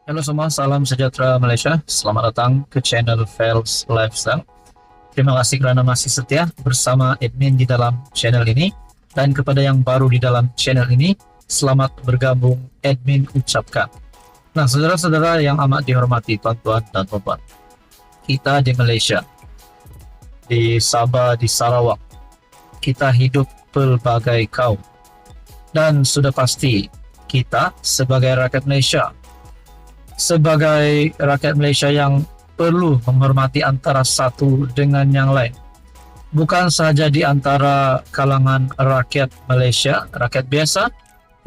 Halo semua, salam sejahtera Malaysia. Selamat datang ke channel Fels Lifestyle. Terima kasih kerana masih setia bersama admin di dalam channel ini. Dan kepada yang baru di dalam channel ini, selamat bergabung admin ucapkan. Nah, saudara-saudara yang amat dihormati, tuan-tuan dan puan-puan. Kita di Malaysia, di Sabah, di Sarawak, kita hidup pelbagai kaum. Dan sudah pasti, kita sebagai rakyat Malaysia yang perlu menghormati antara satu dengan yang lain. Bukan sahaja di antara kalangan rakyat Malaysia, rakyat biasa,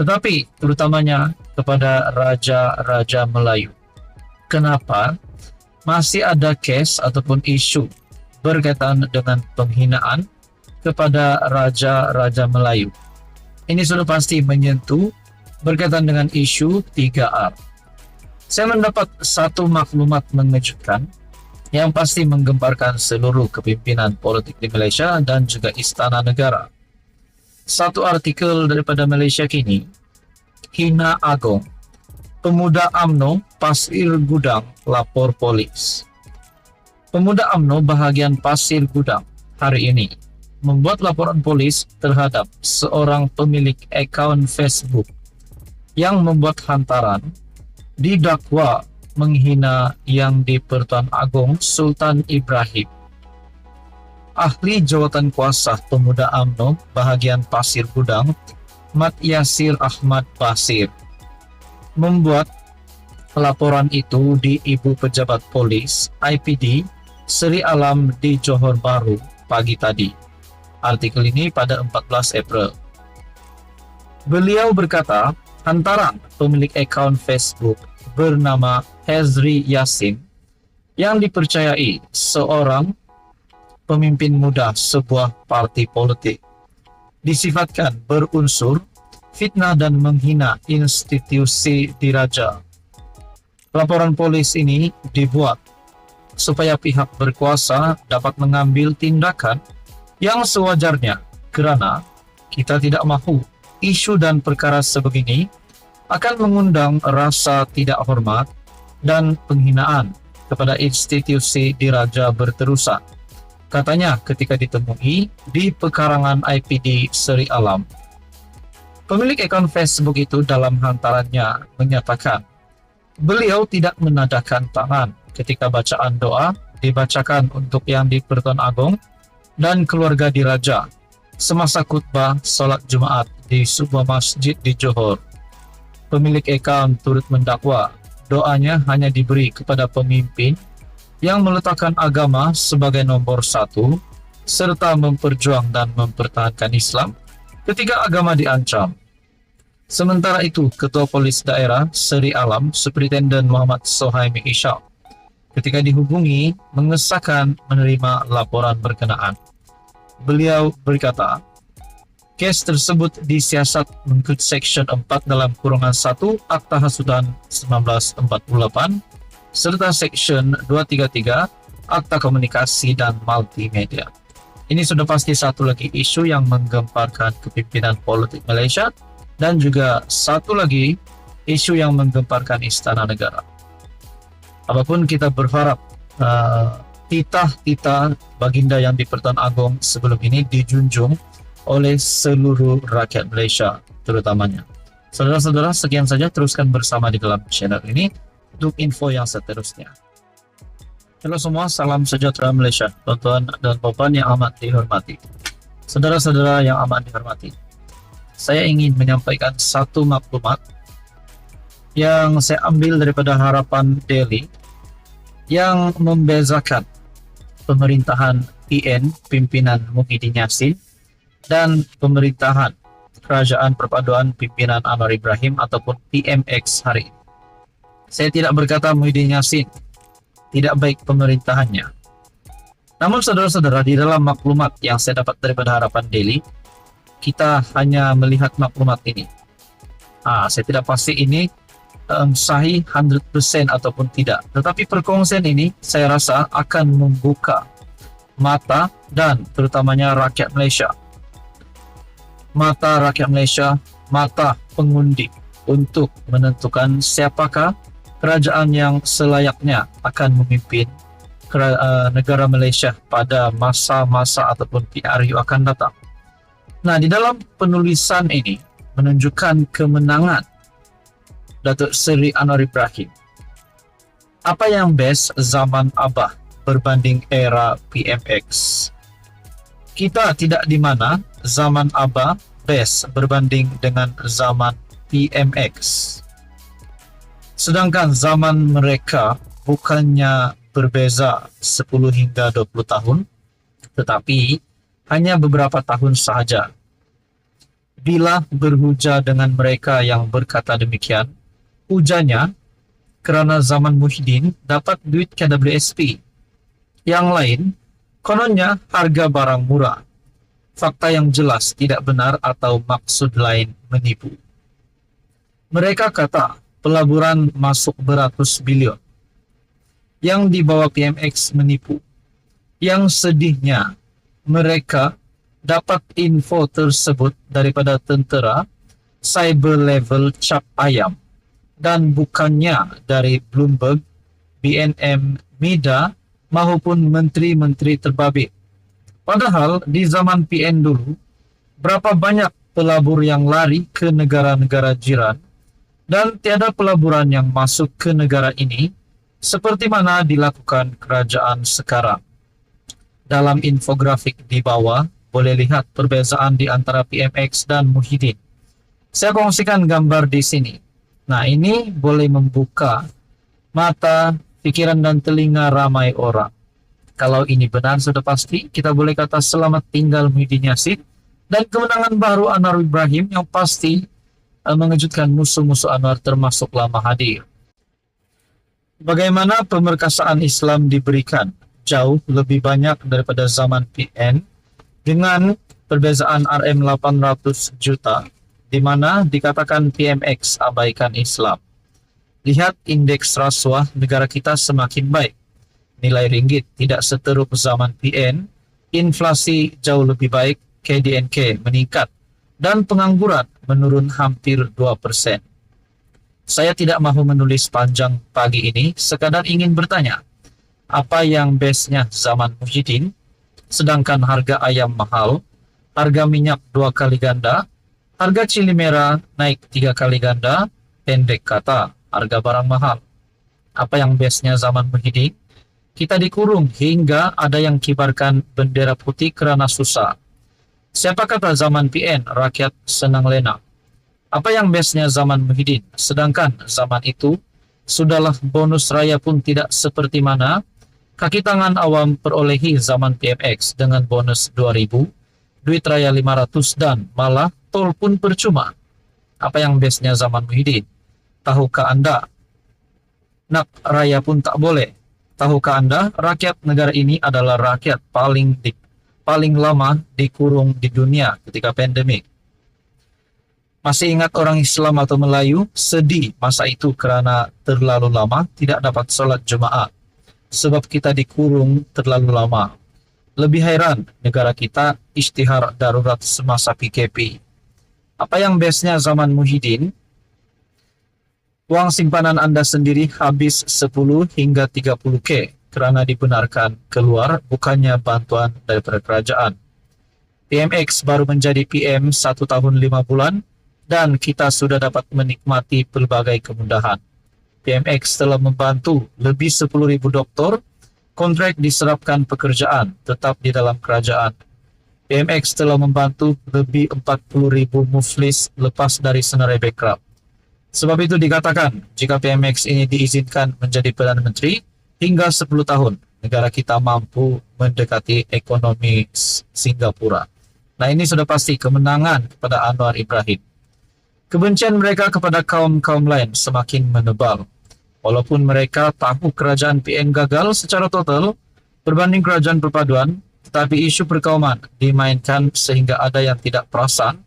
tetapi terutamanya kepada raja-raja Melayu. Kenapa? Masih ada kes ataupun isu berkaitan dengan penghinaan kepada raja-raja Melayu. Ini sudah pasti menyentuh berkaitan dengan isu 3R. Saya mendapat satu maklumat mengejutkan yang pasti menggemparkan seluruh kepimpinan politik di Malaysia dan juga istana negara. Satu artikel daripada Malaysia Kini, hina Agong, pemuda UMNO Pasir Gudang lapor polis. Pemuda UMNO bahagian Pasir Gudang hari ini membuat laporan polis terhadap seorang pemilik akaun Facebook yang membuat hantaran didakwa menghina Yang di-Pertuan Agong Sultan Ibrahim. Ahli Jawatan Kuasa Pemuda UMNO bahagian Pasir Gudang, Mat Yasir Ahmad Basir, membuat laporan itu di Ibu Pejabat Polis IPD Seri Alam di Johor Bahru pagi tadi. Artikel ini pada 14 April. Beliau berkata, hantaran pemilik akaun Facebook bernama Hezri Yassin yang dipercayai seorang pemimpin muda sebuah parti politik disifatkan berunsur fitnah dan menghina institusi diraja. Laporan polis ini dibuat supaya pihak berkuasa dapat mengambil tindakan yang sewajarnya kerana kita tidak mahu isu dan perkara sebegini akan mengundang rasa tidak hormat dan penghinaan kepada institusi diraja berterusan, katanya ketika ditemui di pekarangan IPD Seri Alam. Pemilik akaun Facebook itu dalam hantarannya menyatakan beliau tidak menadahkan tangan ketika bacaan doa dibacakan untuk Yang di-Pertuan Agong dan keluarga diraja semasa khutbah solat Jumaat di sebuah masjid di Johor. Pemilik akaun turut mendakwa doanya hanya diberi kepada pemimpin yang meletakkan agama sebagai nombor satu serta memperjuang dan mempertahankan Islam ketika agama diancam. Sementara itu, Ketua Polis Daerah Seri Alam Superintenden Muhammad Sohaimi Ishak ketika dihubungi mengesahkan menerima laporan berkenaan. Beliau berkata, kes tersebut disiasat mengikut Seksyen 4 dalam kurungan 1 Akta Hasutan 1948 serta Seksyen 233 Akta Komunikasi dan Multimedia. Ini sudah pasti satu lagi isu yang menggemparkan kepimpinan politik Malaysia dan juga satu lagi isu yang menggemparkan istana negara. Apapun kita berharap titah-titah baginda Yang di-Pertuan Agong sebelum ini dijunjung oleh seluruh rakyat Malaysia terutamanya. Saudara-saudara, sekian saja, teruskan bersama di dalam channel ini untuk info yang seterusnya. Halo semua, salam sejahtera Malaysia, tuan-tuan dan puan yang amat dihormati. Saudara-saudara yang amat dihormati, saya ingin menyampaikan satu maklumat yang saya ambil daripada Harapan Daily yang membezakan pemerintahan PN pimpinan Muhyiddin Yassin dan pemerintahan Kerajaan Perpaduan pimpinan Anwar Ibrahim ataupun PMX hari ini. Saya tidak berkata Muhyiddin Yassin tidak baik pemerintahannya. Namun saudara-saudara, di dalam maklumat yang saya dapat daripada Harapan Daily, kita hanya melihat maklumat ini. Saya tidak pasti ini sahih 100% ataupun tidak. Tetapi perkongsian ini saya rasa akan membuka mata dan terutamanya rakyat Malaysia. Mata rakyat Malaysia, mata pengundi untuk menentukan siapakah kerajaan yang selayaknya akan memimpin negara Malaysia pada masa-masa ataupun PRU akan datang. Nah, di dalam penulisan ini menunjukkan kemenangan Datuk Seri Anwar Ibrahim. Apa yang best zaman Abah berbanding era PMX? Kita tidak di mana zaman Abah best berbanding dengan zaman PMX. Sedangkan zaman mereka bukannya berbeza 10 hingga 20 tahun, tetapi hanya beberapa tahun sahaja. Bila berhujah dengan mereka yang berkata demikian, hujahnya kerana zaman Muhyiddin dapat duit KWSP. Yang lain, kononnya harga barang murah. Fakta yang jelas tidak benar atau maksud lain menipu. Mereka kata pelaburan masuk beratus bilion. Yang dibawa PMX menipu. Yang sedihnya, mereka dapat info tersebut daripada tentera cyber level cap ayam dan bukannya dari Bloomberg, BNM, MIDA maupun menteri-menteri terbabit. Padahal di zaman PN dulu, berapa banyak pelabur yang lari ke negara-negara jiran dan tiada pelaburan yang masuk ke negara ini seperti mana dilakukan kerajaan sekarang. Dalam infografik di bawah, boleh lihat perbezaan di antara PMX dan Muhyiddin. Saya kongsikan gambar di sini. Nah, ini boleh membuka mata, pikiran dan telinga ramai orang. Kalau ini benar sudah pasti, kita boleh kata selamat tinggal Muhyiddin Yassin dan kemenangan baru Anwar Ibrahim yang pasti mengejutkan musuh-musuh Anwar termasuklah Mahathir. Bagaimana pemerkasaan Islam diberikan? Jauh lebih banyak daripada zaman PN dengan perbezaan RM 800 juta di mana dikatakan PMX abaikan Islam. Lihat indeks rasuah negara kita semakin baik. Nilai ringgit tidak seteruk zaman PN, inflasi jauh lebih baik, KDNK meningkat, dan pengangguran menurun hampir 2%. Saya tidak mahu menulis panjang pagi ini, sekadar ingin bertanya, apa yang bestnya zaman Muhyiddin, sedangkan harga ayam mahal, harga minyak 2 kali ganda, harga cili merah naik 3 kali ganda, pendek kata, harga barang mahal. Apa yang bestnya zaman Muhyiddin? Kita dikurung hingga ada yang kibarkan bendera putih kerana susah. Siapa kata zaman PN rakyat senang lenang? Apa yang bestnya zaman Muhyiddin? Sedangkan zaman itu, sudahlah bonus raya pun tidak seperti mana kaki tangan awam perolehi zaman PMX dengan bonus 2.000, duit raya 500 dan malah tol pun percuma. Apa yang bestnya zaman Muhyiddin? Tahukah anda? Nak raya pun tak boleh. Tahukah anda, rakyat negara ini adalah rakyat paling lama dikurung di dunia ketika pandemik. Masih ingat orang Islam atau Melayu sedih masa itu kerana terlalu lama tidak dapat solat Jumaat sebab kita dikurung terlalu lama. Lebih heran, negara kita isytihar darurat semasa PKP. Apa yang bestnya zaman Muhyiddin? Wang simpanan anda sendiri habis 10 hingga 30K kerana dibenarkan keluar bukannya bantuan daripada kerajaan. PMX baru menjadi PM 1 tahun 5 bulan dan kita sudah dapat menikmati pelbagai kemudahan. PMX telah membantu lebih 10,000 doktor, kontrak diserapkan pekerjaan tetap di dalam kerajaan. PMX telah membantu lebih 40,000 muflis lepas dari senarai bankrupt. Sebab itu dikatakan, jika PMX ini diizinkan menjadi Perdana Menteri, hingga 10 tahun, negara kita mampu mendekati ekonomi Singapura. Nah, ini sudah pasti kemenangan kepada Anwar Ibrahim. Kebencian mereka kepada kaum-kaum lain semakin menebal. Walaupun mereka tahu kerajaan PN gagal secara total berbanding kerajaan perpaduan, tetapi isu perkauman dimainkan sehingga ada yang tidak perasan.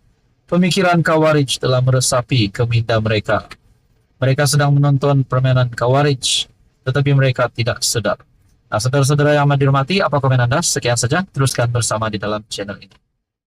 Pemikiran Khawarij telah meresapi ke minda mereka. Mereka sedang menonton permainan Khawarij, tetapi mereka tidak sedar. Nah, saudara-saudara yang amat dihormati, apa komen Anda? Sekian saja, teruskan bersama di dalam channel ini.